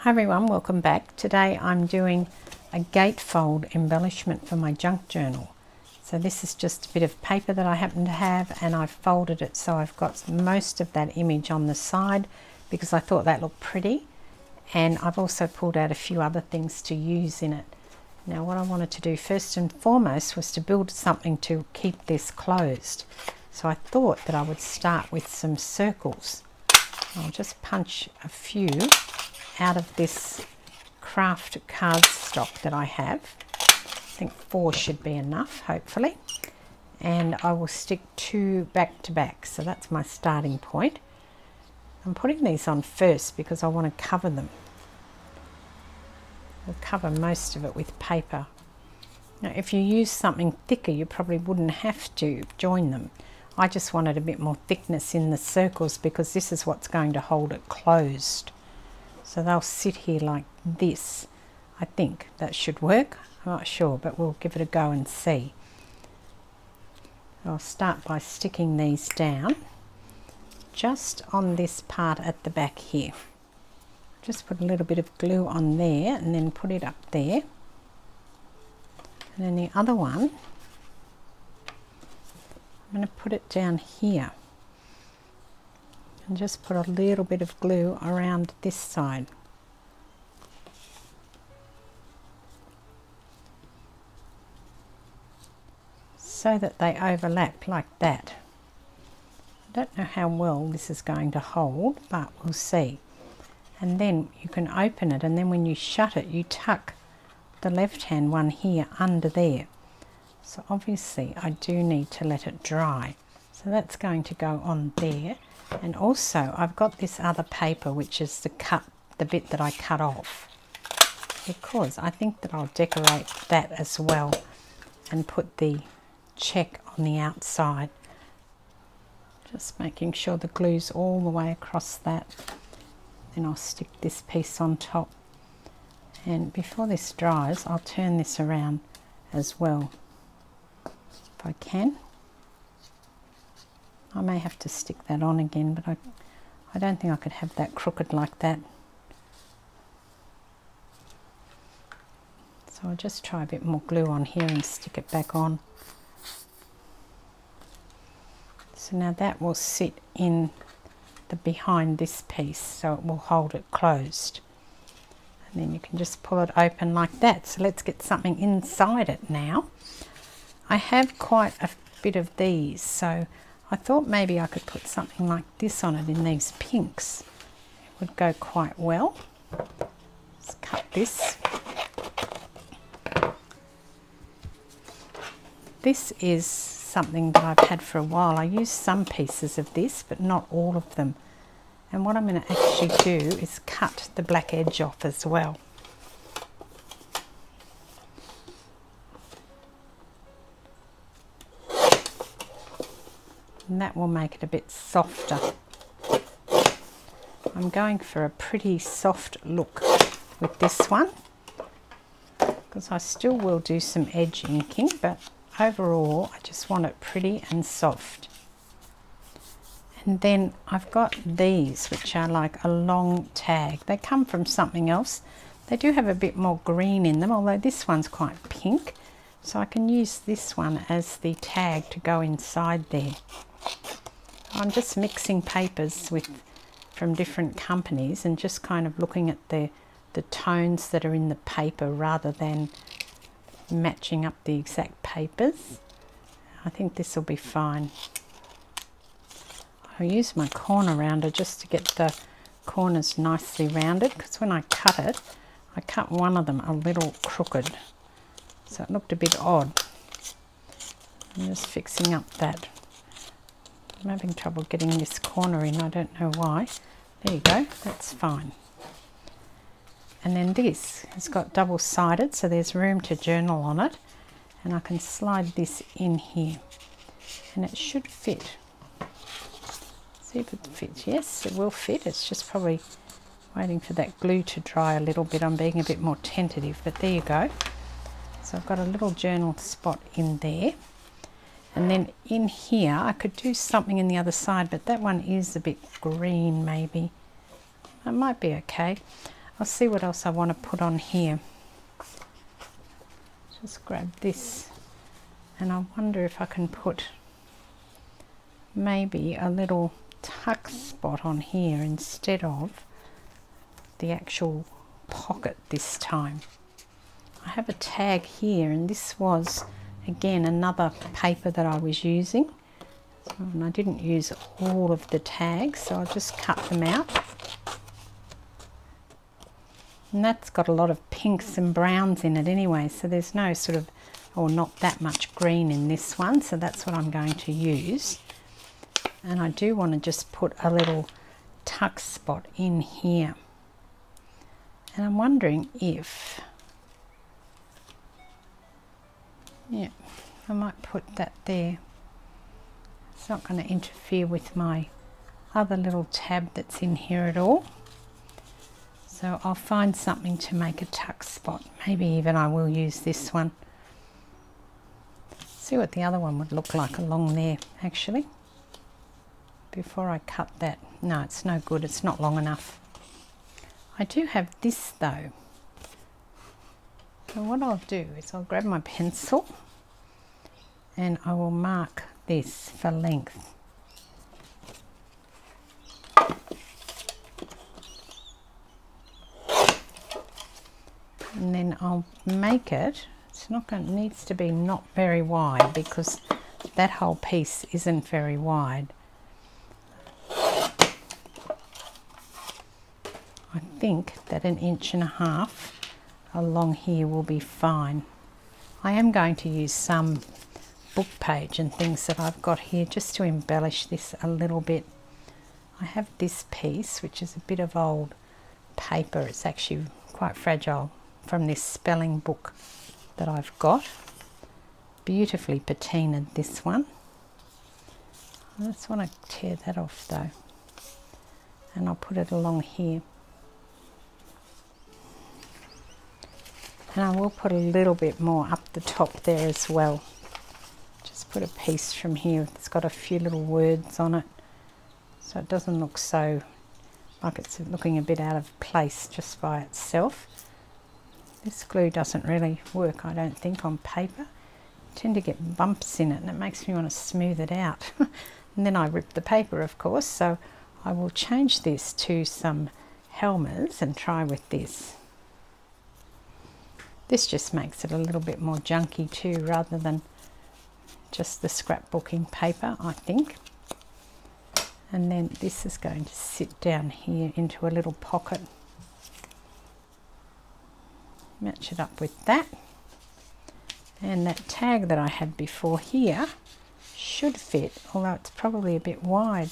Hi everyone, welcome back. Today I'm doing a gatefold embellishment for my junk journal. So this is just a bit of paper that I happen to have, and I've folded it so I've got most of that image on the side because I thought that looked pretty, and I've also pulled out a few other things to use in it. Now what I wanted to do first and foremost was to build something to keep this closed. So I thought that I would start with some circles. I'll just punch a few out of this craft cardstock that I have. I think 4 should be enough, hopefully. And I will stick 2 back to back, so that's my starting point. I'm putting these on first because I want to cover them. I'll cover most of it with paper. Now if you use something thicker you probably wouldn't have to join them. I just wanted a bit more thickness in the circles because this is what's going to hold it closed. So they'll sit here like this. I think that should work. I'm not sure, but we'll give it a go and see. I'll start by sticking these down just on this part at the back here. Just put a little bit of glue on there and then put it up there. And then the other one, I'm going to put it down here. And just put a little bit of glue around this side. So that they overlap like that. I don't know how well this is going to hold, but we'll see. And then you can open it, and then when you shut it you tuck the left hand one here under there. So obviously I do need to let it dry. So that's going to go on there. And also I've got this other paper which is the bit that I cut off, because I think that I'll decorate that as well and put the check on the outside. Just making sure the glue's all the way across that. Then I'll stick this piece on top. And before this dries I'll turn this around as well if I can. I may have to stick that on again, but I don't think I could have that crooked like that. So I'll just try a bit more glue on here and stick it back on. So now that will sit in the behind this piece, so it will hold it closed. And then you can just pull it open like that. So let's get something inside it now. I have quite a bit of these, so I thought maybe I could put something like this on it in these pinks. It would go quite well. Let's cut this. This is something that I've had for a while. I use some pieces of this, but not all of them. And what I'm going to actually do is cut the black edge off as well. And that will make it a bit softer. I'm going for a pretty soft look with this one, because I still will do some edge inking, but overall I just want it pretty and soft. And then I've got these which are like a long tag. They come from something else. They do have a bit more green in them, although this one's quite pink, so I can use this one as the tag to go inside there. I'm just mixing papers from different companies and just kind of looking at the tones that are in the paper rather than matching up the exact papers. I think this will be fine. I'll use my corner rounder just to get the corners nicely rounded, because when I cut it, I cut one of them a little crooked, so it looked a bit odd. I'm just fixing up that. I'm having trouble getting this corner in, I don't know why. There you go, that's fine. And then this has got double-sided, so there's room to journal on it, and I can slide this in here and it should fit. See if it fits. Yes, it will fit. It's just probably waiting for that glue to dry a little bit. I'm being a bit more tentative, but there you go. So I've got a little journal spot in there. And then in here I could do something in the other side, but that one is a bit green maybe. It might be okay. I'll see what else I want to put on here. Just grab this, and I wonder if I can put maybe a little tuck spot on here instead of the actual pocket this time. I have a tag here, and this was again another paper that I was using, and I didn't use all of the tags, so I'll just cut them out. And that's got a lot of pinks and browns in it anyway, so there's no sort of, or not that much green in this one, so that's what I'm going to use. And I do want to just put a little tuck spot in here. And I'm wondering if, yeah, I might put that there. It's not going to interfere with my other little tab that's in here at all. So I'll find something to make a tuck spot. Maybe even I will use this one. See what the other one would look like along there actually. Before I cut that. No, it's no good. It's not long enough. I do have this though. So what I'll do is I'll grab my pencil and I will mark this for length. And then I'll make it, it's not going to, needs to be not very wide because that whole piece isn't very wide. I think that 1.5 inches along here will be fine. I am going to use some book page and things that I've got here just to embellish this a little bit. I have this piece which is a bit of old paper, it's actually quite fragile, from this spelling book that I've got. Beautifully patinaed, this one. I just want to tear that off though, and I'll put it along here. And I will put a little bit more up the top there as well. Just put a piece from here. It's got a few little words on it, so it doesn't look so like it's looking a bit out of place just by itself. This glue doesn't really work, I don't think, on paper. I tend to get bumps in it and it makes me want to smooth it out. And then I rip the paper, of course, so I will change this to some Helmers and try with this. This just makes it a little bit more junky too, rather than just the scrapbooking paper, I think. And then this is going to sit down here into a little pocket. Match it up with that, and that tag that I had before here should fit, although it's probably a bit wide.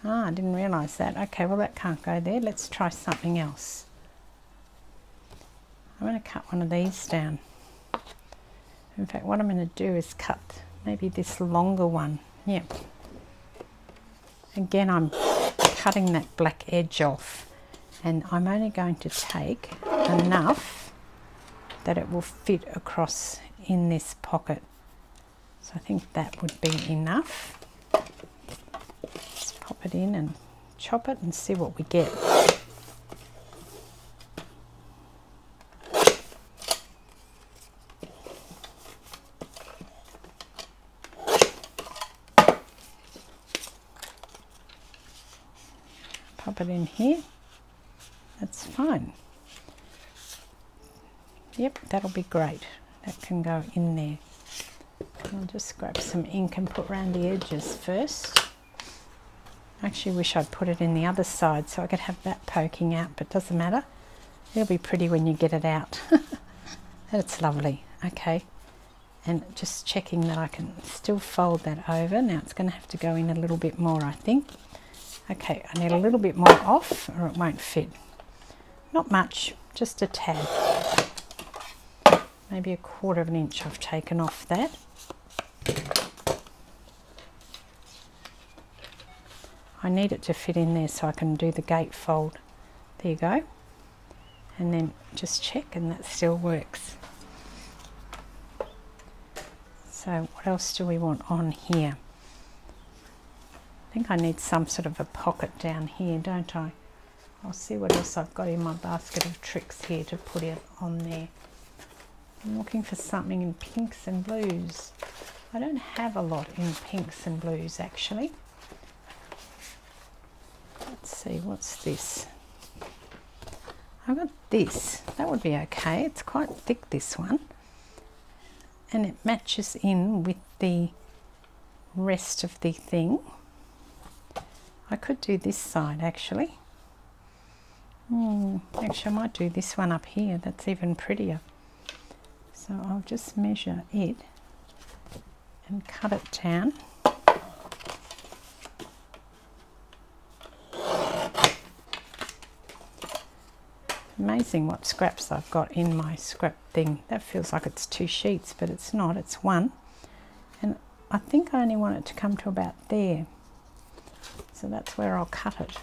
I didn't realize that. Okay, well that can't go there. Let's try something else. I'm going to cut one of these down. In fact, what I'm going to do is cut maybe this longer one. Yeah, again I'm cutting that black edge off, and I'm only going to take enough that it will fit across in this pocket. So I think that would be enough. Just pop it in and chop it and see what we get. Pop it in here. That's fine. Yep, that'll be great. That can go in there. I'll just grab some ink and put around the edges first. I actually wish I'd put it in the other side so I could have that poking out, but it doesn't matter. It'll be pretty when you get it out. That's lovely. Okay, and just checking that I can still fold that over. Now it's going to have to go in a little bit more, I think. Okay, I need a little bit more off or it won't fit. Not much, just a tad. Maybe 1/4 inch I've taken off that. I need it to fit in there so I can do the gatefold. There you go. And then just check, and that still works. So what else do we want on here? I think I need some sort of a pocket down here, don't I? I'll see what else I've got in my basket of tricks here to put it on there. I'm looking for something in pinks and blues. I don't have a lot in pinks and blues actually. Let's see, what's this? I've got this. That would be okay. It's quite thick, this one. And it matches in with the rest of the thing. I could do this side actually. Actually, I might do this one up here. That's even prettier. So I'll just measure it and cut it down. Amazing what scraps I've got in my scrap thing. That feels like it's 2 sheets, but it's not, it's 1. And I think I only want it to come to about there. So that's where I'll cut it.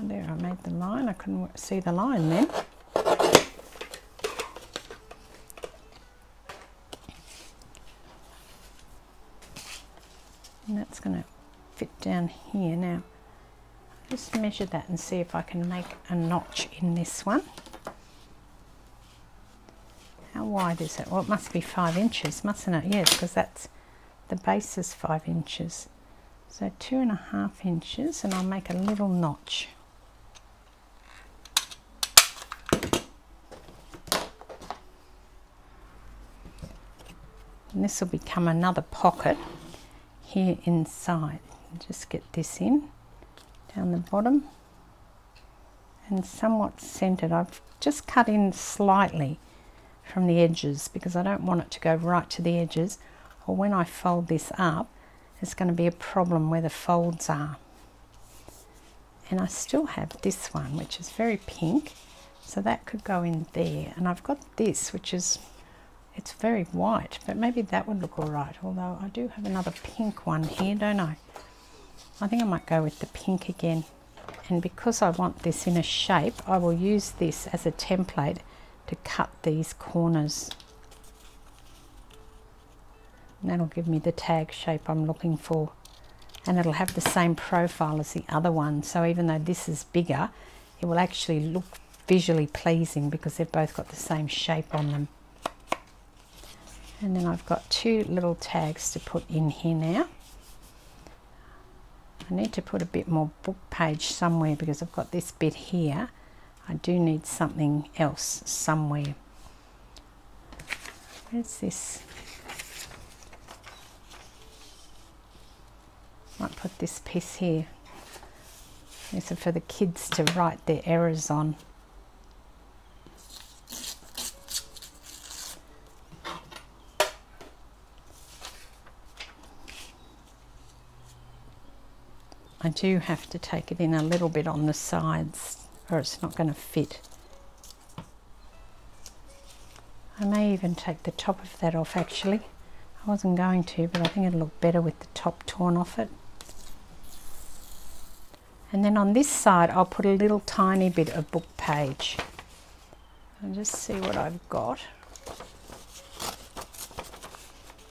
There, I made the line. I couldn't see the line then. And that's going to fit down here now. Just measure that and see if I can make a notch in this one. How wide is it? Well, it must be 5 inches, mustn't it? Yes, because that's the base is 5 inches. So 2.5 inches, and I'll make a little notch. And this will become another pocket here inside. Just get this in down the bottom and somewhat centered. I've just cut in slightly from the edges because I don't want it to go right to the edges, or when I fold this up it's going to be a problem where the folds are. And I still have this one which is very pink, so that could go in there. And I've got this which is, it's very white, but maybe that would look all right, although I do have another pink one here, don't I? I think I might go with the pink again. And because I want this in a shape, I will use this as a template to cut these corners. And that'll give me the tag shape I'm looking for. And it'll have the same profile as the other one, so even though this is bigger, it will actually look visually pleasing because they've both got the same shape on them. And then I've got 2 little tags to put in here now. I need to put a bit more book page somewhere because I've got this bit here. I do need something else somewhere. Where's this? Might put this piece here. These are for the kids to write their errors on. I do have to take it in a little bit on the sides or it's not going to fit. I may even take the top of that off actually. I wasn't going to, but I think it'll look better with the top torn off it. And then on this side I'll put a little tiny bit of book page. I'll just see what I've got.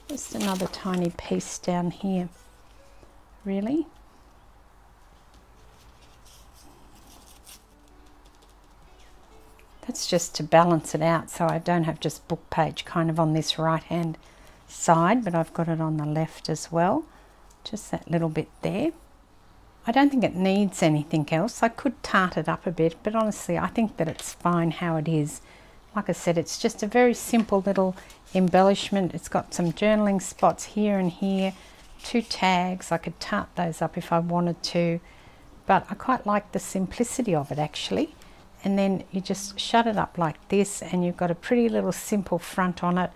Just another tiny piece down here. Really? That's just to balance it out so I don't have just book page kind of on this right hand side, but I've got it on the left as well. Just that little bit there. I don't think it needs anything else. I could tart it up a bit, but honestly I think that it's fine how it is. Like I said, it's just a very simple little embellishment. It's got some journaling spots here and here, 2 tags. I could tart those up if I wanted to, but I quite like the simplicity of it actually. And then you just shut it up like this and you've got a pretty little simple front on it,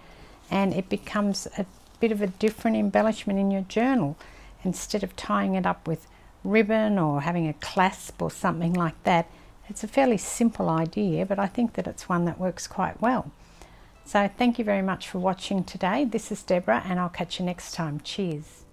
and it becomes a bit of a different embellishment in your journal. Instead of tying it up with ribbon or having a clasp or something like that, it's a fairly simple idea, but I think that it's one that works quite well. So thank you very much for watching today. This is Deborah and I'll catch you next time. Cheers.